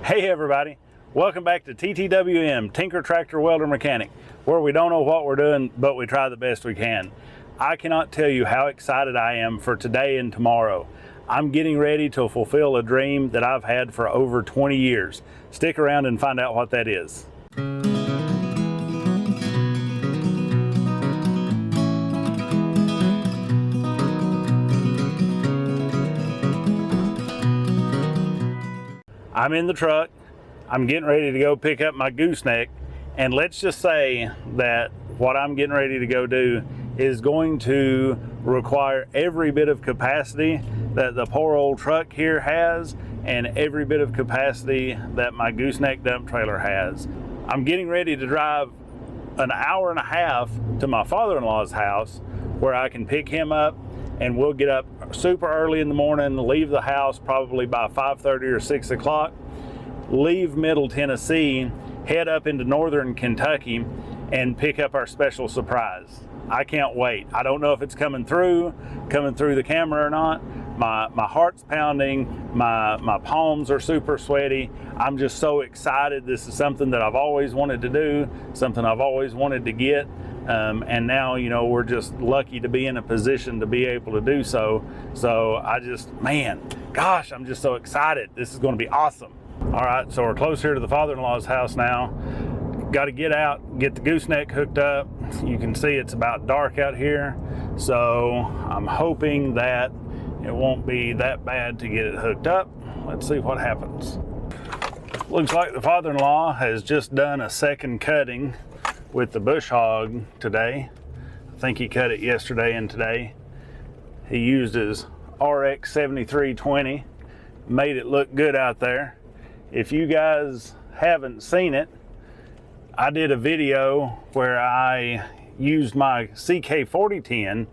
Hey everybody, welcome back to TTWM, Tinker Tractor Welder Mechanic, where we don't know what we're doing, but we try the best we can. I cannot tell you how excited I am for today and tomorrow. I'm getting ready to fulfill a dream that I've had for over 20 years. Stick around and find out what that is. I'm in the truck, I'm getting ready to go pick up my gooseneck, and let's just say that what I'm getting ready to go do is going to require every bit of capacity that the poor old truck here has and every bit of capacity that my gooseneck dump trailer has. I'm getting ready to drive an hour and a half to my father-in-law's house where I can pick him up, and we'll get up super early in the morning, leave the house probably by 5:30 or 6 o'clock, leave Middle Tennessee, head up into northern Kentucky, and pick up our special surprise. I can't wait. I don't know if it's coming through the camera or not. My heart's pounding, my palms are super sweaty. I'm just so excited. This is something that I've always wanted to do, something I've always wanted to get. And now, you know, we're just lucky to be in a position to be able to do so. So I just, man, gosh, I'm just so excited. This is going to be awesome. All right, so we're close here to the father-in-law's house now. Got to get out, get the gooseneck hooked up. You can see it's about dark out here. So I'm hoping that it won't be that bad to get it hooked up. Let's see what happens. Looks like the father-in-law has just done a second cutting with the bush hog today. I think he cut it yesterday and today. He used his RX 7320, made it look good out there. If you guys haven't seen it, I did a video where I used my KX040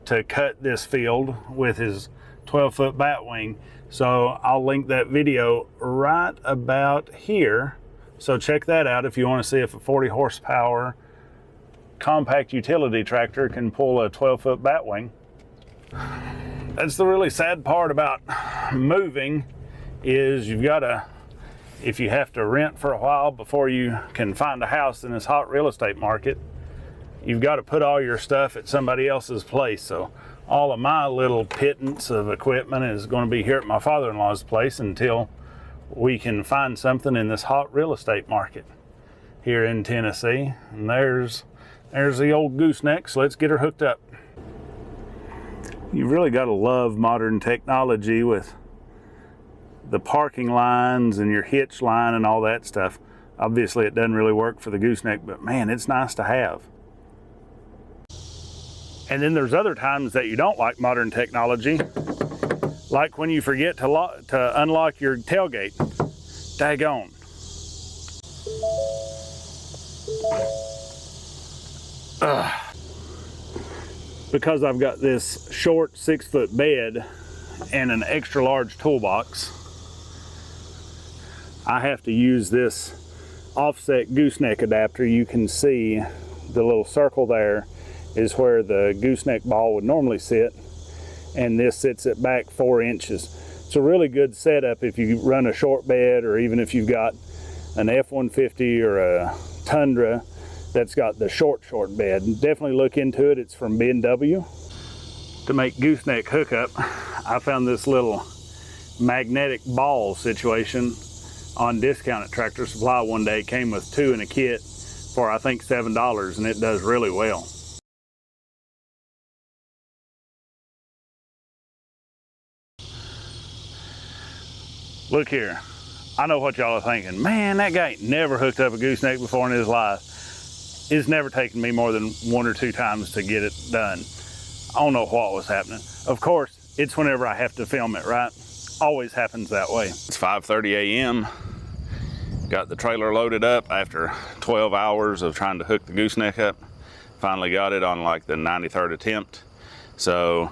to cut this field with his 12-foot batwing. So I'll link that video right about here. So check that out if you want to see if a 40 horsepower compact utility tractor can pull a 12-foot batwing. That's the really sad part about moving, is you've got to, if you have to rent for a while before you can find a house in this hot real estate market, you've got to put all your stuff at somebody else's place. So all of my little pittance of equipment is going to be here at my father-in-law's place until we can find something in this hot real estate market here in Tennessee. And there's the old gooseneck, so let's get her hooked up. You've really got to love modern technology with the parking lines and your hitch line and all that stuff. Obviously it doesn't really work for the gooseneck, but man, it's nice to have. And then there's other times that you don't like modern technology, like when you forget to unlock your tailgate. Daggone. Because I've got this short 6-foot bed and an extra large toolbox, I have to use this offset gooseneck adapter. You can see the little circle there is where the gooseneck ball would normally sit, and this sits it back 4 inches. It's a really good setup if you run a short bed, or even if you've got an F-150 or a Tundra that's got the short bed. Definitely look into it. It's from B&W. To make gooseneck hookup, I found this little magnetic ball situation on discount at Tractor Supply one day. It came with 2 in a kit for I think $7, and it does really well. Look here, I know what y'all are thinking. Man, that guy ain't never hooked up a gooseneck before in his life. It's never taken me more than 1 or 2 times to get it done. I don't know what was happening. Of course, it's whenever I have to film it, right? Always happens that way. It's 5:30 a.m. Got the trailer loaded up after 12 hours of trying to hook the gooseneck up. Finally got it on like the 93rd attempt. So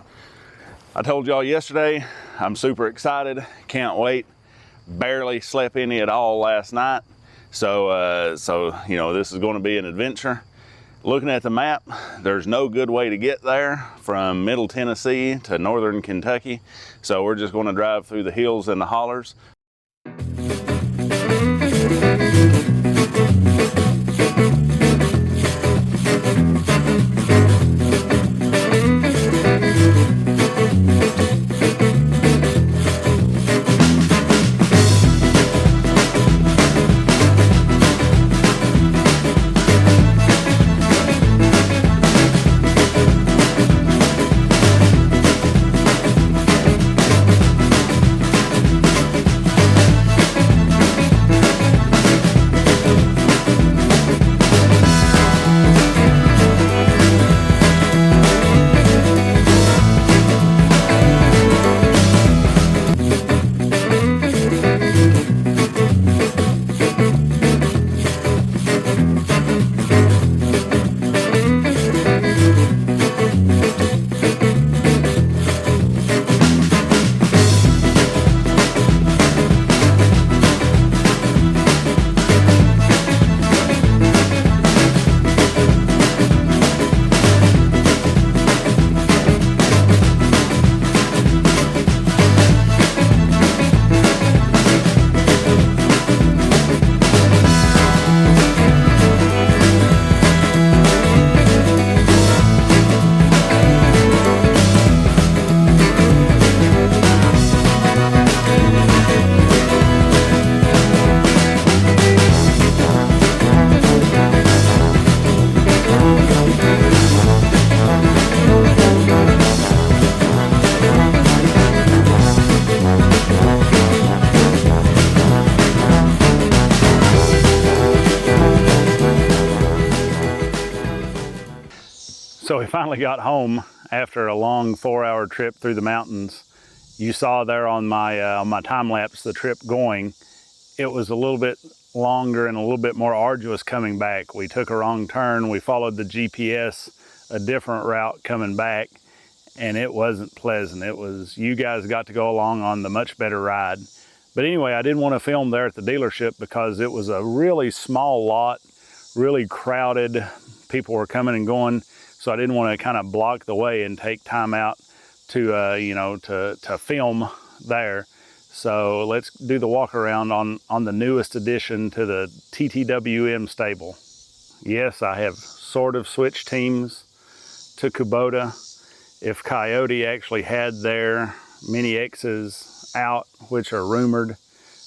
I told y'all yesterday, I'm super excited, can't wait. Barely slept any at all last night. So you know, this is going to be an adventure. Looking at the map, there's no good way to get there from Middle Tennessee to northern Kentucky. So we're just going to drive through the hills and the hollers. So we finally got home after a long 4-hour trip through the mountains. You saw there on my time lapse the trip going. It was a little bit longer and a little bit more arduous coming back. We took a wrong turn. We followed the GPS a different route coming back, and it wasn't pleasant. It was, you guys got to go along on the much better ride. But anyway, I didn't want to film there at the dealership because it was a really small lot, really crowded. People were coming and going, so I didn't want to kind of block the way and take time out to you know, to film there. So let's do the walk around on the newest addition to the TTWM stable. Yes, I have sort of switched teams to Kubota. If Coyote actually had their Mini X's out, which are rumored,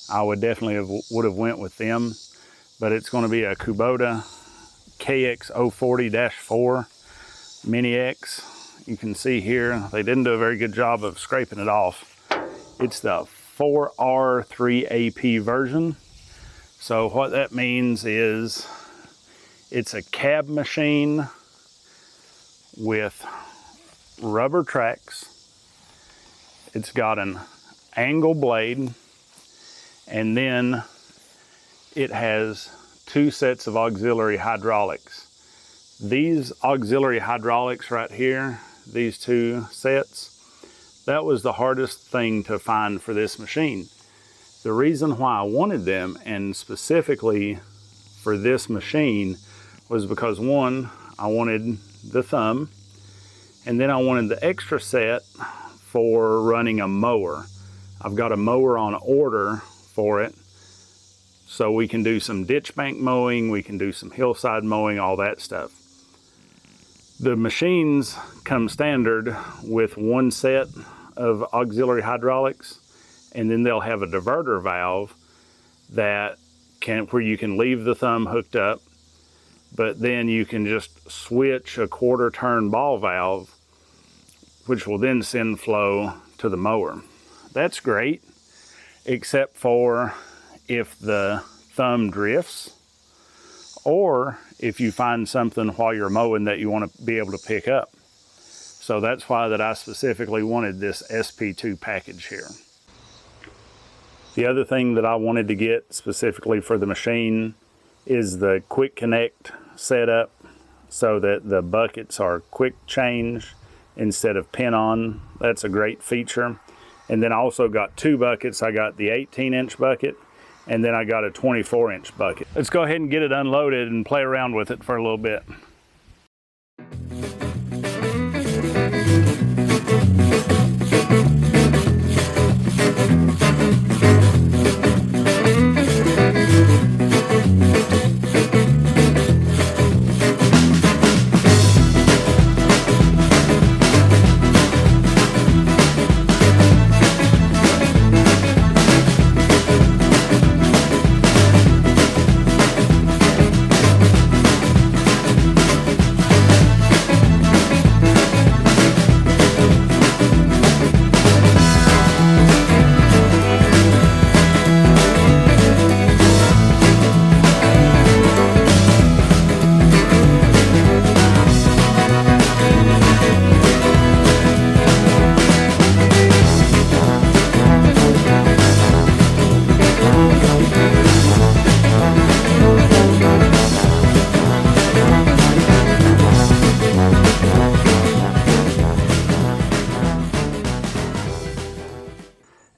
I would definitely would have went with them. But it's going to be a Kubota KX040-4 Mini X. You can see here, they didn't do a very good job of scraping it off. It's the 4R3AP version. So what that means is it's a cab machine with rubber tracks. It's got an angle blade, and then it has 2 sets of auxiliary hydraulics. These auxiliary hydraulics right here, these 2 sets, that was the hardest thing to find for this machine. The reason why I wanted them, and specifically for this machine, was because one, I wanted the thumb, and then I wanted the extra set for running a mower. I've got a mower on order for it, so we can do some ditch bank mowing, we can do some hillside mowing, all that stuff. The machines come standard with 1 set of auxiliary hydraulics, and then they'll have a diverter valve that where you can leave the thumb hooked up, but then you can just switch a 1/4 turn ball valve, which will then send flow to the mower. That's great, except for if the thumb drifts, or if you find something while you're mowing that you want to be able to pick up. So that's why that I specifically wanted this SP2 package here. The other thing that I wanted to get specifically for the machine is the quick connect setup, so that the buckets are quick change instead of pin on. That's a great feature. And then I also got 2 buckets. I got the 18-inch bucket, and then I got a 24-inch bucket. Let's go ahead and get it unloaded and play around with it for a little bit.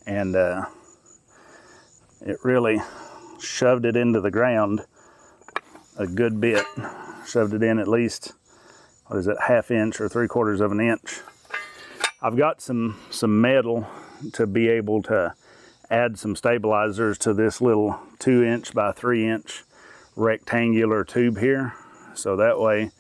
And it really shoved it into the ground a good bit. Shoved it in at least, what is it, 1/2 inch or 3/4 of an inch. I've got some metal to be able to add some stabilizers to this little 2-inch by 3-inch rectangular tube here. So that way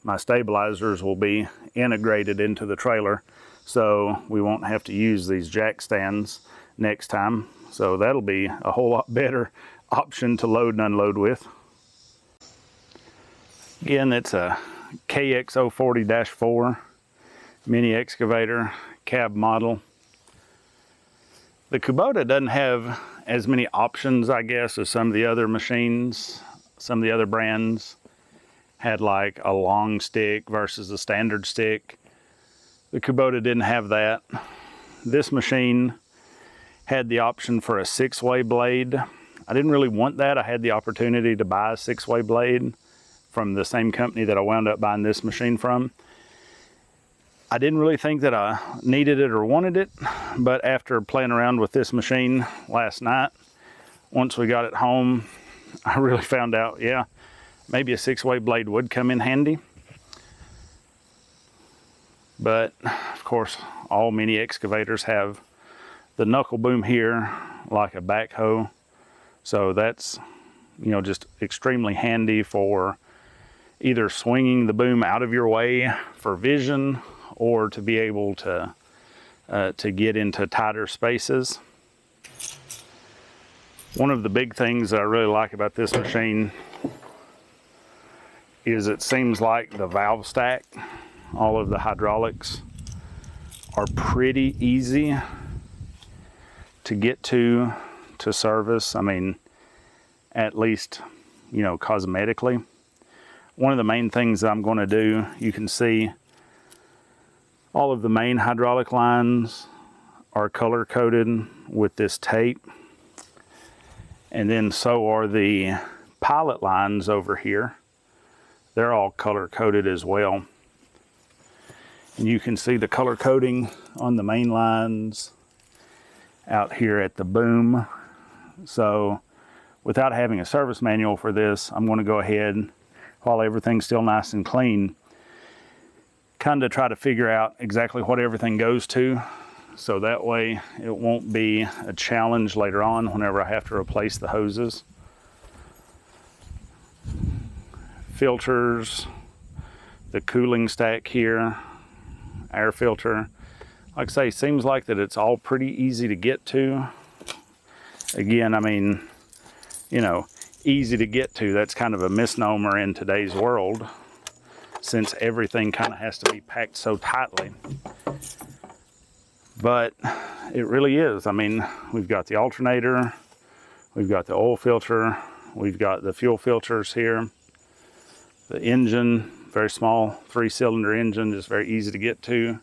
my stabilizers will be integrated into the trailer, so we won't have to use these jack stands next time. So that'll be a whole lot better option to load and unload with. Again, it's a KX040-4 mini excavator cab model. The Kubota doesn't have as many options, I guess, as some of the other machines, some of the other brands had like a long stick versus a standard stick. The Kubota didn't have that. This machine had the option for a 6-way blade. I didn't really want that. I had the opportunity to buy a 6-way blade from the same company that I wound up buying this machine from. I didn't really think that I needed it or wanted it, but after playing around with this machine last night, once we got it home, I really found out, yeah, maybe a 6-way blade would come in handy. But of course, all mini excavators have the knuckle boom here like a backhoe. So that's, you know, just extremely handy for either swinging the boom out of your way for vision or to be able to get into tighter spaces. One of the big things that I really like about this machine is it seems like the valve stack, all of the hydraulics are pretty easy to get to service. I mean, at least, you know, cosmetically. One of the main things that I'm going to do, you can see all of the main hydraulic lines are color coded with this tape. And then so are the pilot lines over here. They're all color coded as well. And you can see the color coding on the main lines out here at the boom. So without having a service manual for this, I'm going to go ahead, while everything's still nice and clean, kind of try to figure out exactly what everything goes to, so that way it won't be a challenge later on whenever I have to replace the hoses. Filters, the cooling stack here, air filter. Like I say, seems like that it's all pretty easy to get to. Again, I mean, you know, easy to get to, that's kind of a misnomer in today's world, since everything kind of has to be packed so tightly. But it really is. I mean, we've got the alternator, we've got the oil filter, we've got the fuel filters here, the engine, very small 3-cylinder engine, just very easy to get to.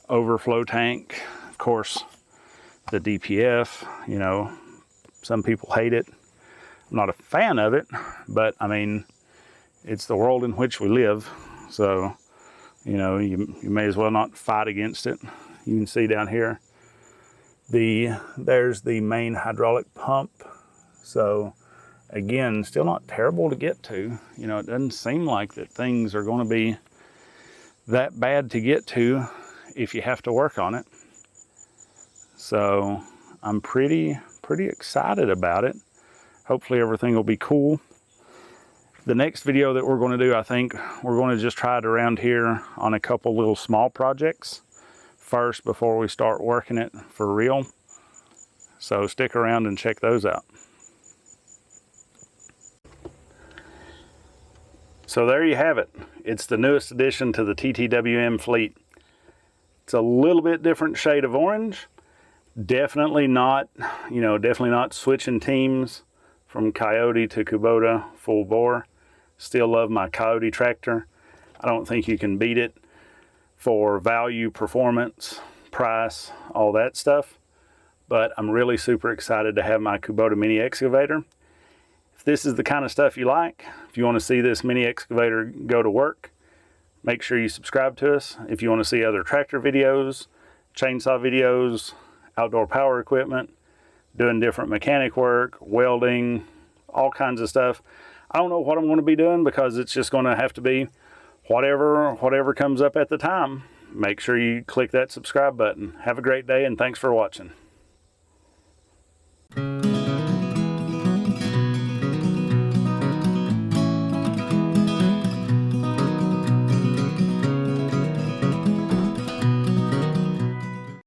Overflow tank, of course, the DPF, you know, some people hate it. I'm not a fan of it, but I mean, it's the world in which we live. So, you know, you may as well not fight against it. You can see down here, there's the main hydraulic pump. So again, still not terrible to get to. You know, it doesn't seem like that things are going to be that bad to get to if you have to work on it. So I'm pretty excited about it. Hopefully everything will be cool. The next video that we're going to do, I think we're going to just try it around here on a couple little small projects first before we start working it for real. So stick around and check those out. So there you have it. It's the newest addition to the TTWM fleet. It's a little bit different shade of orange. Definitely not, you know, definitely not switching teams from Coyote to Kubota full bore. Still love my Coyote tractor. I don't think you can beat it for value, performance, price, all that stuff. But I'm really super excited to have my Kubota mini excavator. If this is the kind of stuff you like, if you want to see this mini excavator go to work, make sure you subscribe to us. If you want to see other tractor videos, chainsaw videos, outdoor power equipment, doing different mechanic work, welding, all kinds of stuff. I don't know what I'm going to be doing because it's just going to have to be whatever comes up at the time. Make sure you click that subscribe button. Have a great day and thanks for watching.